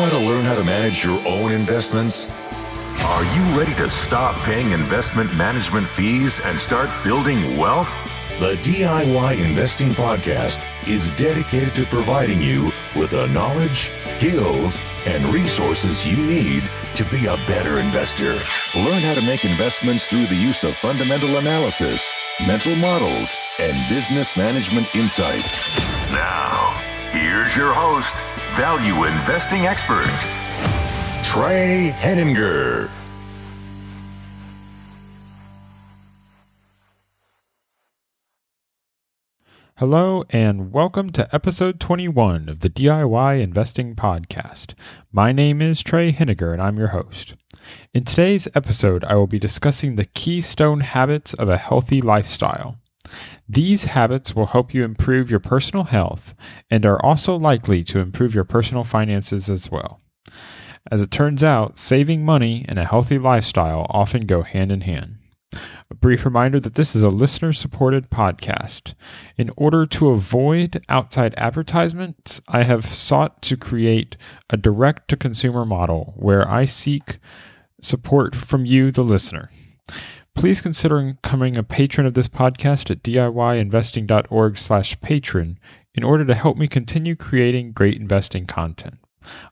want to learn how to manage your own investments? Are you ready to stop paying investment management fees and start building wealth? The DIY Investing Podcast is dedicated to providing you with the knowledge, skills, and resources you need to be a better investor. Learn how to make investments through the use of fundamental analysis, mental models, and business management insights. Now, here's your host, value investing expert, Trey Henninger. Hello and welcome to episode 21 of the DIY Investing Podcast. My name is Trey Henninger and I'm your host. In today's episode, I will be discussing the Keystone habits of a healthy lifestyle. These habits will help you improve your personal health and are also likely to improve your personal finances as well. As it turns out, saving money and a healthy lifestyle often go hand in hand. A brief reminder that this is a listener-supported podcast. In order to avoid outside advertisements, I have sought to create a direct-to-consumer model where I seek support from you, the listener. Please consider becoming a patron of this podcast at diyinvesting.org/patron in order to help me continue creating great investing content.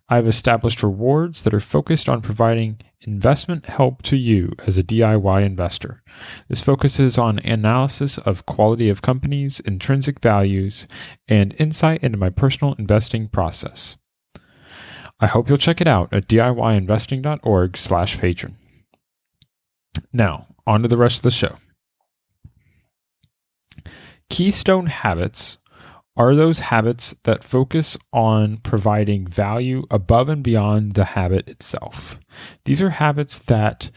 I've established rewards that are focused on providing investment help to you as a DIY investor. This focuses on analysis of quality of companies, intrinsic values, and insight into my personal investing process. I hope you'll check it out at diyinvesting.org/patron. Now, on to the rest of the show. Keystone habits are those habits that focus on providing value above and beyond the habit itself. These are habits that,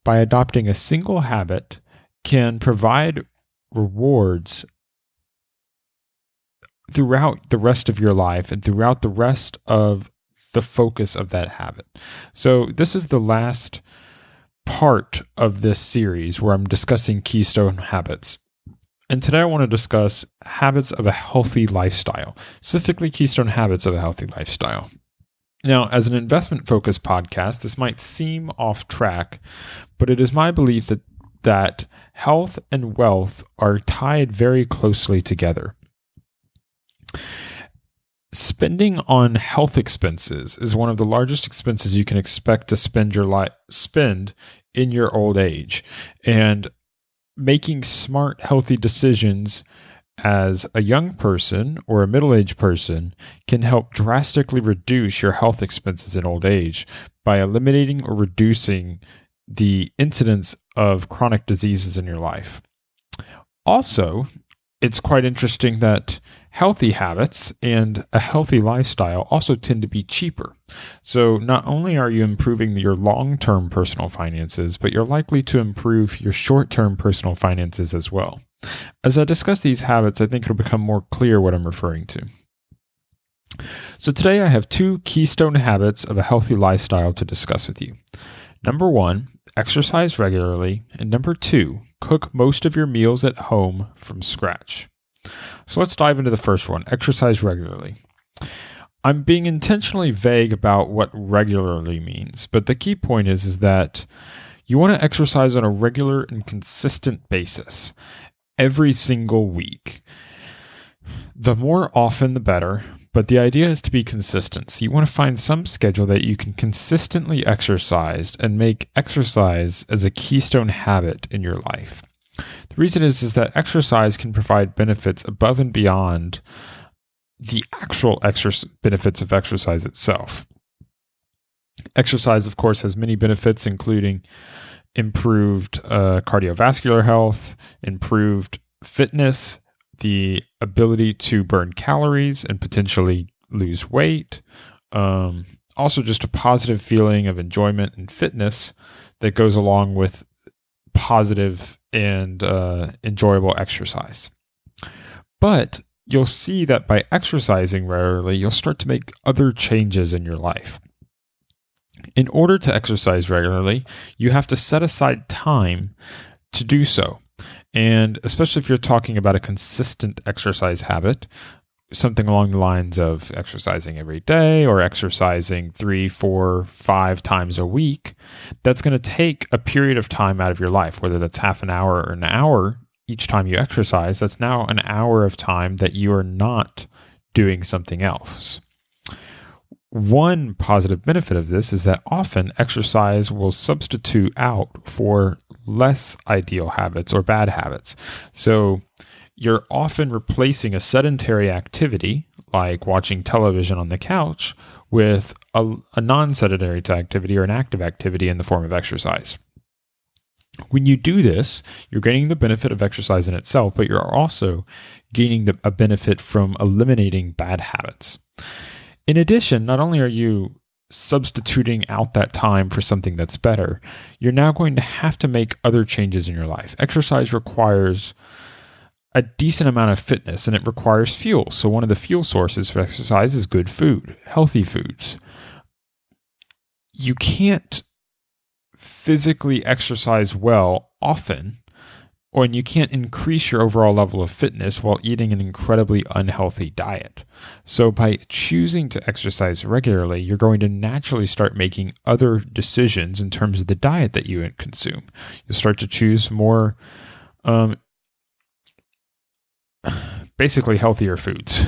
by adopting a single habit, can provide rewards throughout the rest of your life and throughout the rest of the focus of that habit. So this is the last part of this series where I'm discussing Keystone habits. And today I want to discuss habits of a healthy lifestyle, specifically Keystone habits of a healthy lifestyle. Now, as an investment-focused podcast, this might seem off track, but it is my belief that health and wealth are tied very closely together. Spending on health expenses is one of the largest expenses you can expect to spend in your old age. And making smart, healthy decisions as a young person or a middle-aged person can help drastically reduce your health expenses in old age by eliminating or reducing the incidence of chronic diseases in your life. Also, it's quite interesting that healthy habits and a healthy lifestyle also tend to be cheaper. So not only are you improving your long-term personal finances, but you're likely to improve your short-term personal finances as well. As I discuss these habits, I think it'll become more clear what I'm referring to. So today I have two keystone habits of a healthy lifestyle to discuss with you. Number 1, exercise regularly, and number 2, cook most of your meals at home from scratch. So let's dive into the first one, exercise regularly. I'm being intentionally vague about what regularly means, but the key point is that you want to exercise on a regular and consistent basis every single week. The more often, the better, but the idea is to be consistent. So you want to find some schedule that you can consistently exercise and make exercise as a keystone habit in your life. The reason is that exercise can provide benefits above and beyond the actual benefits of exercise itself. Exercise, of course, has many benefits, including improved cardiovascular health, improved fitness, the ability to burn calories and potentially lose weight. Also, just a positive feeling of enjoyment and fitness that goes along with positive and enjoyable exercise. But you'll see that by exercising regularly, you'll start to make other changes in your life. In order to exercise regularly, you have to set aside time to do so. And especially if you're talking about a consistent exercise habit, something along the lines of exercising every day or exercising 3, 4, 5 times a week, that's going to take a period of time out of your life, whether that's half an hour or an hour each time you exercise. That's now an hour of time that you are not doing something else. One positive benefit of this is that often exercise will substitute out for less ideal habits or bad habits. So you're often replacing a sedentary activity like watching television on the couch with a non-sedentary activity or an active activity in the form of exercise. When you do this, you're gaining the benefit of exercise in itself, but you're also gaining a benefit from eliminating bad habits. In addition, not only are you substituting out that time for something that's better, you're now going to have to make other changes in your life. Exercise requires a decent amount of fitness, and it requires fuel. So one of the fuel sources for exercise is good food, healthy foods. You can't physically exercise well often, or you can't increase your overall level of fitness while eating an incredibly unhealthy diet. So by choosing to exercise regularly, you're going to naturally start making other decisions in terms of the diet that you consume. You'll start to choose more basically healthier foods.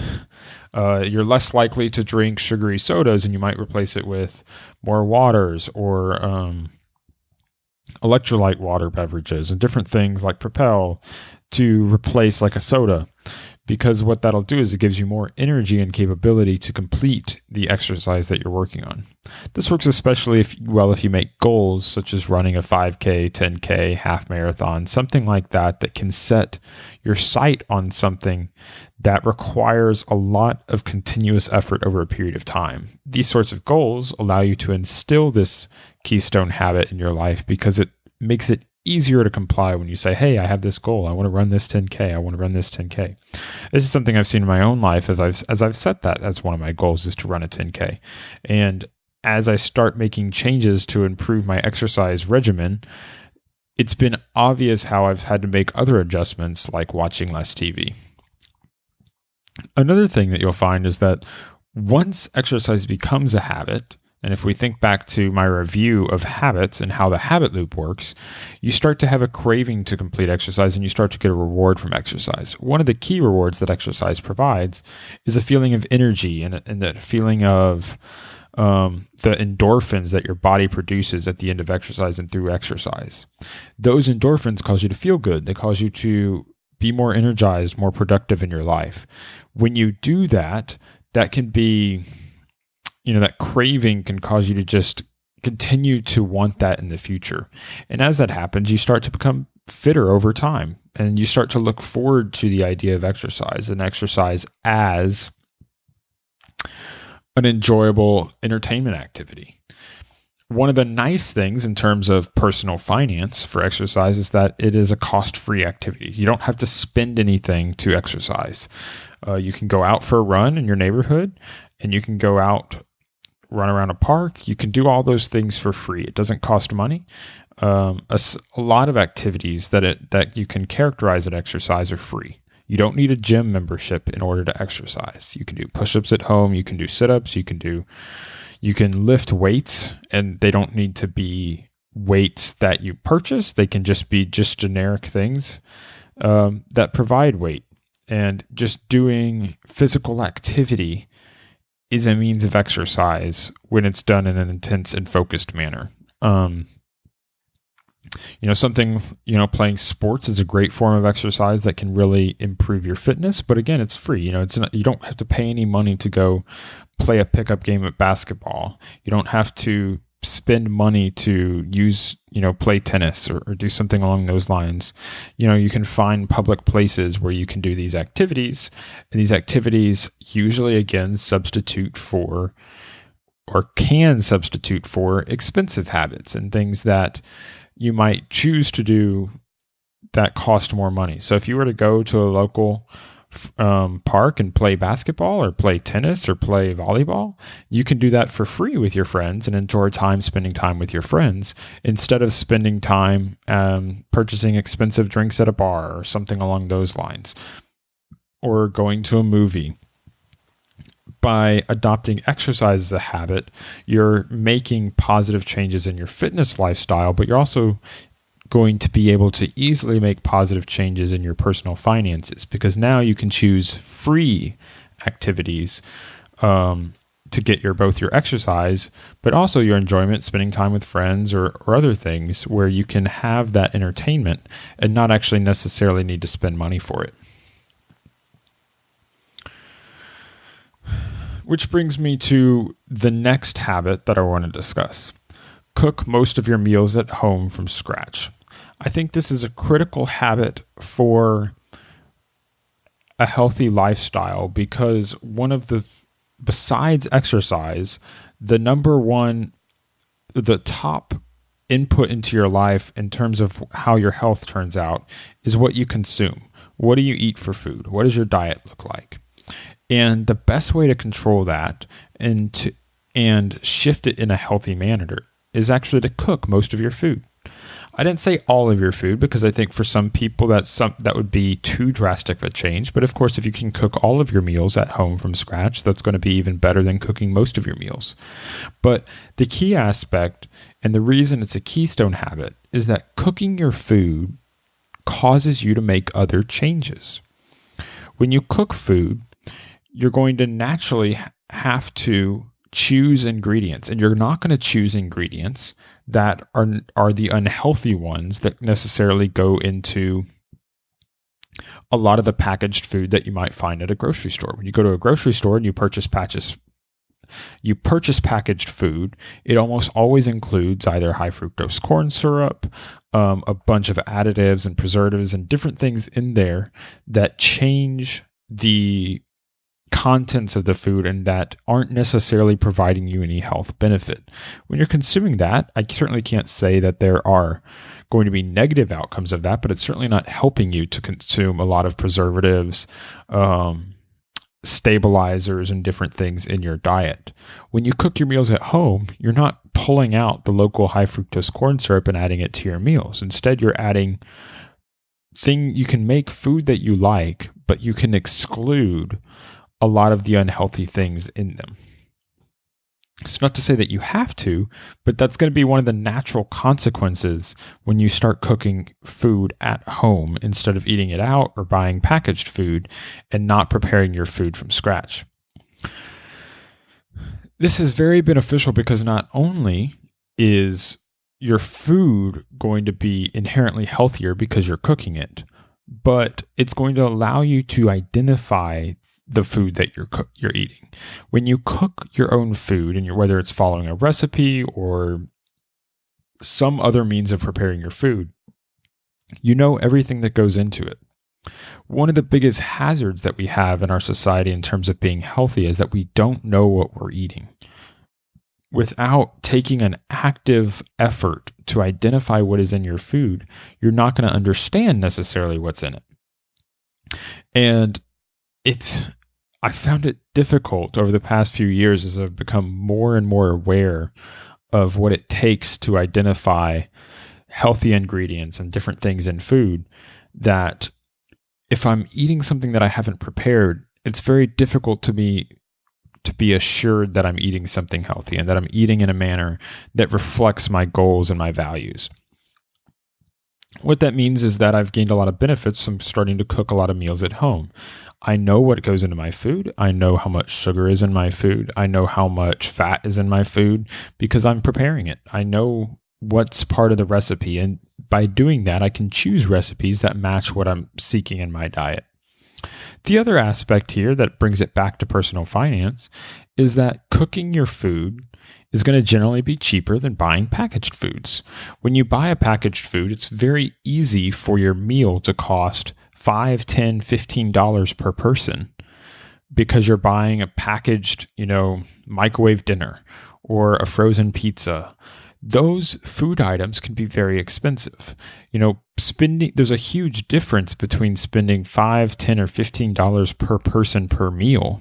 You're less likely to drink sugary sodas, and you might replace it with more waters or electrolyte water beverages and different things like Propel to replace like a soda, because what that'll do is it gives you more energy and capability to complete the exercise that you're working on. This works especially if you make goals such as running a 5K, 10K, half marathon, something like that can set your sight on something that requires a lot of continuous effort over a period of time. These sorts of goals allow you to instill this Keystone habit in your life because it makes it easier to comply when you say, hey, I have this goal. I want to run this 10K. I want to run this 10K. This is something I've seen in my own life as I've set that as one of my goals is to run a 10K. And as I start making changes to improve my exercise regimen, it's been obvious how I've had to make other adjustments like watching less TV. Another thing that you'll find is that once exercise becomes a habit, and if we think back to my review of habits and how the habit loop works, you start to have a craving to complete exercise and you start to get a reward from exercise. One of the key rewards that exercise provides is a feeling of energy and that feeling of the endorphins that your body produces at the end of exercise and through exercise. Those endorphins cause you to feel good. They cause you to be more energized, more productive in your life. When you do that, that can be... that craving can cause you to just continue to want that in the future. And as that happens, you start to become fitter over time and you start to look forward to the idea of exercise and exercise as an enjoyable entertainment activity. One of the nice things in terms of personal finance for exercise is that it is a cost-free activity. You don't have to spend anything to exercise. You can go out for a run in your neighborhood and you can go out run around a park. You can do all those things for free. It doesn't cost money. A lot of activities that you can characterize as exercise are free. You don't need a gym membership in order to exercise. You can do push-ups at home. You can do sit-ups. You can lift weights, and they don't need to be weights that you purchase. They can just be generic things that provide weight. And just doing physical activity is a means of exercise when it's done in an intense and focused manner. Playing sports is a great form of exercise that can really improve your fitness. But again, it's free. You don't have to pay any money to go play a pickup game at basketball. You don't have to spend money to play tennis or do something along those lines. You can find public places where you can do these activities, and these activities usually again can substitute for expensive habits and things that you might choose to do that cost more money. So if you were to go to a local park and play basketball or play tennis or play volleyball, you can do that for free with your friends and enjoy spending time with your friends instead of spending time purchasing expensive drinks at a bar or something along those lines, or going to a movie. by adopting exercise as a habit, you're making positive changes in your fitness lifestyle, but you're also going to be able to easily make positive changes in your personal finances, because now you can choose free activities to get both your exercise, but also your enjoyment, spending time with friends or other things where you can have that entertainment and not actually necessarily need to spend money for it. Which brings me to the next habit that I want to discuss. Cook most of your meals at home from scratch. I think this is a critical habit for a healthy lifestyle, because besides exercise, the top input into your life in terms of how your health turns out is what you consume. What do you eat for food? What does your diet look like? And the best way to control that and shift it in a healthy manner is actually to cook most of your food. I didn't say all of your food, because I think for some people that would be too drastic of a change. But of course, if you can cook all of your meals at home from scratch, that's going to be even better than cooking most of your meals. But the key aspect, and the reason it's a keystone habit, is that cooking your food causes you to make other changes. When you cook food, you're going to naturally have to choose ingredients, and you're not going to choose ingredients that are the unhealthy ones that necessarily go into a lot of the packaged food that you might find at a grocery store. When you go to a grocery store and you purchase packaged food, it almost always includes either high fructose corn syrup, a bunch of additives and preservatives and different things in there that change the contents of the food and that aren't necessarily providing you any health benefit. When you're consuming that, I certainly can't say that there are going to be negative outcomes of that, but it's certainly not helping you to consume a lot of preservatives, stabilizers, and different things in your diet. When you cook your meals at home, you're not pulling out the local high fructose corn syrup and adding it to your meals. Instead, you're adding you can make food that you like, but you can exclude a lot of the unhealthy things in them. It's not to say that you have to, but that's going to be one of the natural consequences when you start cooking food at home instead of eating it out or buying packaged food and not preparing your food from scratch. This is very beneficial because not only is your food going to be inherently healthier because you're cooking it, but it's going to allow you to identify the food that you're eating. When you cook your own food, and whether it's following a recipe or some other means of preparing your food, you know everything that goes into it. One of the biggest hazards that we have in our society in terms of being healthy is that we don't know what we're eating. Without taking an active effort to identify what is in your food, you're not going to understand necessarily what's in it. And I found it difficult over the past few years as I've become more and more aware of what it takes to identify healthy ingredients and different things in food, that if I'm eating something that I haven't prepared, it's very difficult to me to be assured that I'm eating something healthy and that I'm eating in a manner that reflects my goals and my values. What that means is that I've gained a lot of benefits from starting to cook a lot of meals at home. I know what goes into my food. I know how much sugar is in my food. I know how much fat is in my food because I'm preparing it. I know what's part of the recipe. And by doing that, I can choose recipes that match what I'm seeking in my diet. The other aspect here that brings it back to personal finance is that cooking your food is going to generally be cheaper than buying packaged foods. When you buy a packaged food, it's very easy for your meal to cost $5, $10, $15 per person because you're buying a packaged, microwave dinner or a frozen pizza. Those food items can be very expensive. There's a huge difference between spending $5, $10, or $15 per person per meal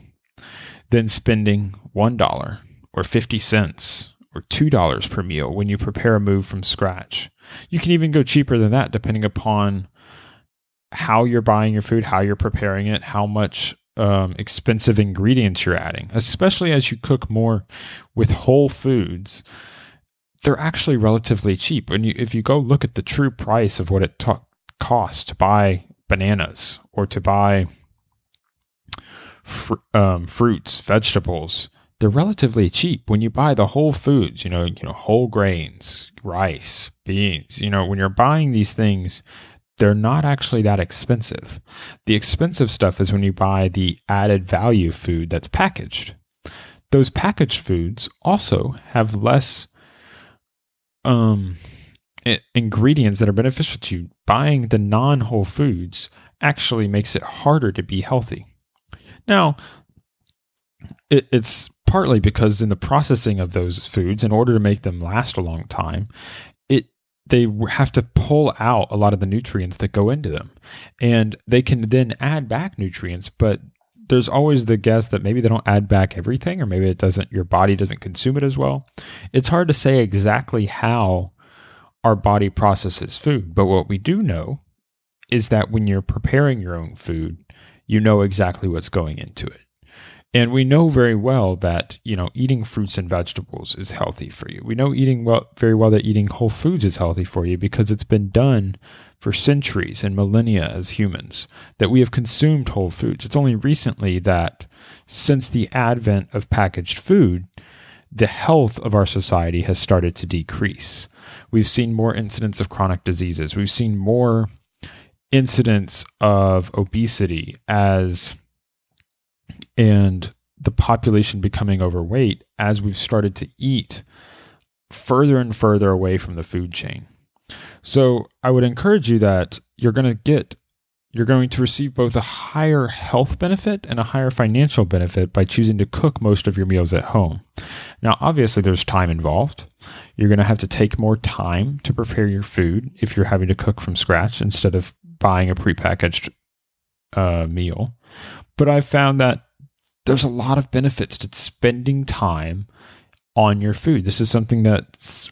than spending $1 or 50 cents or $2 per meal when you prepare a meal from scratch. You can even go cheaper than that depending upon how you're buying your food, how you're preparing it, how much expensive ingredients you're adding, especially as you cook more with whole foods. They're actually relatively cheap. And if you go look at the true price of what it costs to buy bananas or to buy fruits, vegetables, they're relatively cheap. When you buy the whole foods, whole grains, rice, beans, when you're buying these things, they're not actually that expensive. The expensive stuff is when you buy the added value food that's packaged. Those packaged foods also have less ingredients that are beneficial to you. Buying the non-whole foods actually makes it harder to be healthy. Now, it's partly because in the processing of those foods, in order to make them last a long time, they have to pull out a lot of the nutrients that go into them. And they can then add back nutrients, but there's always the guess that maybe they don't add back everything, or maybe your body doesn't consume it as well. It's hard to say exactly how our body processes food, but what we do know is that when you're preparing your own food, you know exactly what's going into it. And we know very well that, eating fruits and vegetables is healthy for you. We know very well that eating whole foods is healthy for you because it's been done for centuries and millennia as humans, that we have consumed whole foods. It's only recently that since the advent of packaged food, the health of our society has started to decrease. We've seen more incidents of chronic diseases. We've seen more incidents of obesity and the population becoming overweight as we've started to eat further and further away from the food chain. So I would encourage you that you're going to receive both a higher health benefit and a higher financial benefit by choosing to cook most of your meals at home. Now, obviously, there's time involved. You're going to have to take more time to prepare your food if you're having to cook from scratch instead of buying a prepackaged meal. But I've found that there's a lot of benefits to spending time on your food. This is something that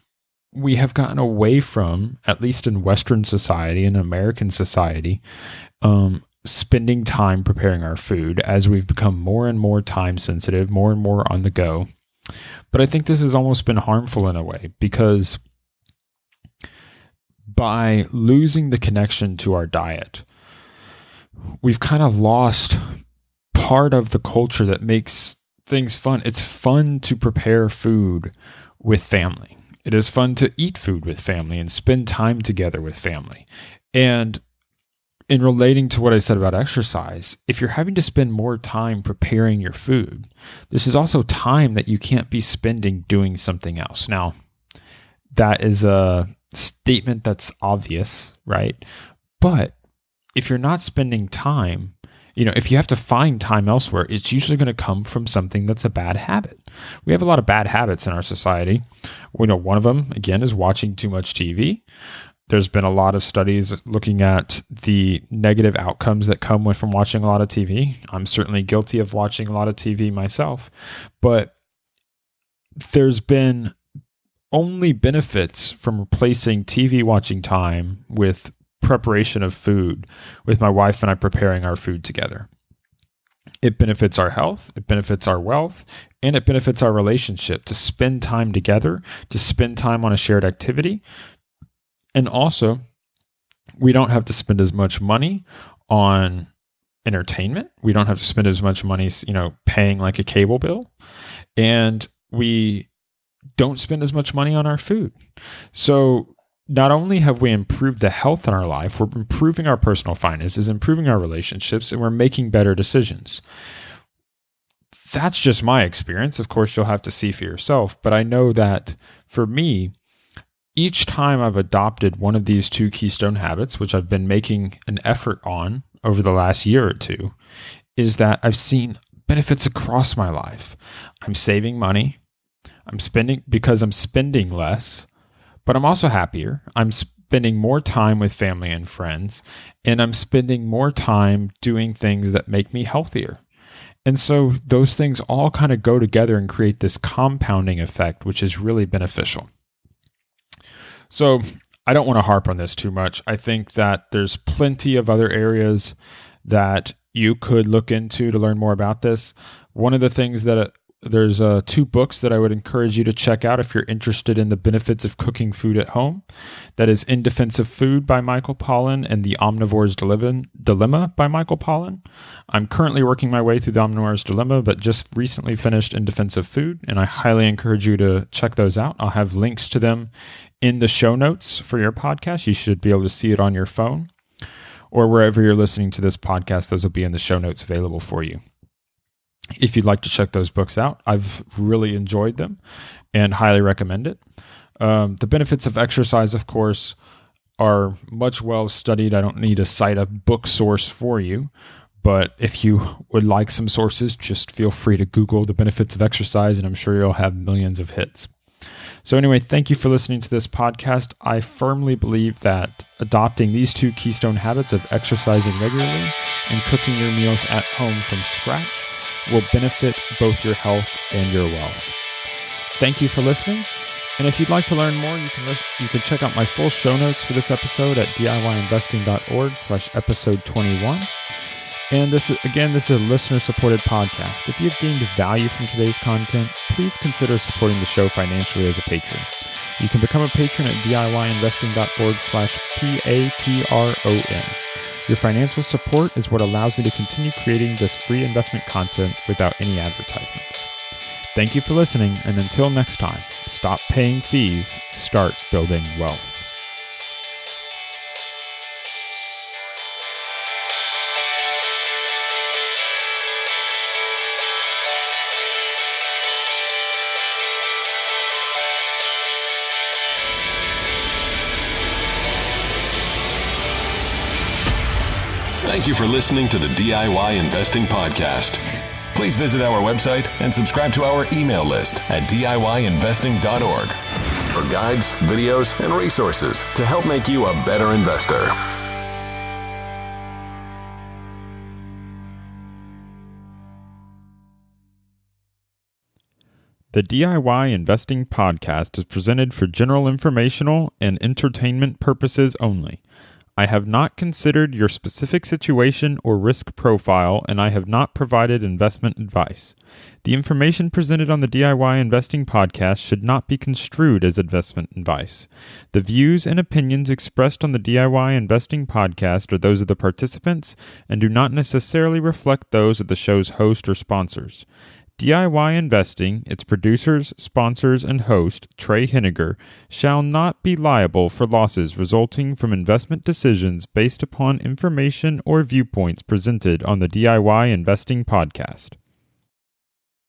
we have gotten away from, at least in Western society and American society, spending time preparing our food as we've become more and more time sensitive, more and more on the go. But I think this has almost been harmful in a way, because by losing the connection to our diet, we've kind of lost part of the culture that makes things fun. It's fun to prepare food with family. It is fun to eat food with family and spend time together with family. And in relating to what I said about exercise, if you're having to spend more time preparing your food, this is also time that you can't be spending doing something else. Now, that is a statement that's obvious, right? But if you're not spending time, if you have to find time elsewhere, it's usually going to come from something that's a bad habit. We have a lot of bad habits in our society. One of them, again, is watching too much TV. There's been a lot of studies looking at the negative outcomes that come from watching a lot of TV. I'm certainly guilty of watching a lot of TV myself, but there's been only benefits from replacing TV watching time with preparation of food, with my wife and I preparing our food together. It benefits our health, it benefits our wealth, and it benefits our relationship to spend time together, to spend time on a shared activity. And also, we don't have to spend as much money on entertainment. We don't have to spend as much money, paying like a cable bill. And we don't spend as much money on our food. So not only have we improved the health in our life, we're improving our personal finances, improving our relationships, and we're making better decisions. That's just my experience. Of course, you'll have to see for yourself. But I know that for me, each time I've adopted one of these two Keystone habits, which I've been making an effort on over the last year or two, is that I've seen benefits across my life. I'm saving money. I'm spending less. But I'm also happier. I'm spending more time with family and friends, and I'm spending more time doing things that make me healthier. And so those things all kind of go together and create this compounding effect, which is really beneficial. So I don't want to harp on this too much. I think that there's plenty of other areas that you could look into to learn more about this. One of the things that there's 2 books that I would encourage you to check out if you're interested in the benefits of cooking food at home. That is In Defense of Food by Michael Pollan and The Omnivore's Dilemma by Michael Pollan. I'm currently working my way through The Omnivore's Dilemma, but just recently finished In Defense of Food, and I highly encourage you to check those out. I'll have links to them in the show notes for your podcast. You should be able to see it on your phone, or wherever you're listening to this podcast. Those will be in the show notes available for you. If you'd like to check those books out, I've really enjoyed them and highly recommend it. The benefits of exercise, of course, are much well studied. I don't need to cite a book source for you, but if you would like some sources, just feel free to Google the benefits of exercise, and I'm sure you'll have millions of hits. So anyway, thank you for listening to this podcast. I firmly believe that adopting these 2 keystone habits of exercising regularly and cooking your meals at home from scratch will benefit both your health and your wealth. Thank you for listening. And if you'd like to learn more, you can check out my full show notes for this episode at DIYinvesting.org/episode 21. And this is a listener-supported podcast. If you've gained value from today's content, please consider supporting the show financially as a patron. You can become a patron at DIYinvesting.org/PATRON. Your financial support is what allows me to continue creating this free investment content without any advertisements. Thank you for listening, and until next time, stop paying fees, start building wealth. Thank you for listening to the DIY Investing Podcast. Please visit our website and subscribe to our email list at DIYinvesting.org for guides, videos, and resources to help make you a better investor. The DIY Investing Podcast is presented for general informational and entertainment purposes only. I have not considered your specific situation or risk profile, and I have not provided investment advice. The information presented on the DIY Investing Podcast should not be construed as investment advice. The views and opinions expressed on the DIY Investing Podcast are those of the participants and do not necessarily reflect those of the show's host or sponsors. DIY Investing, its producers, sponsors, and host, Trey Henniger, shall not be liable for losses resulting from investment decisions based upon information or viewpoints presented on the DIY Investing Podcast.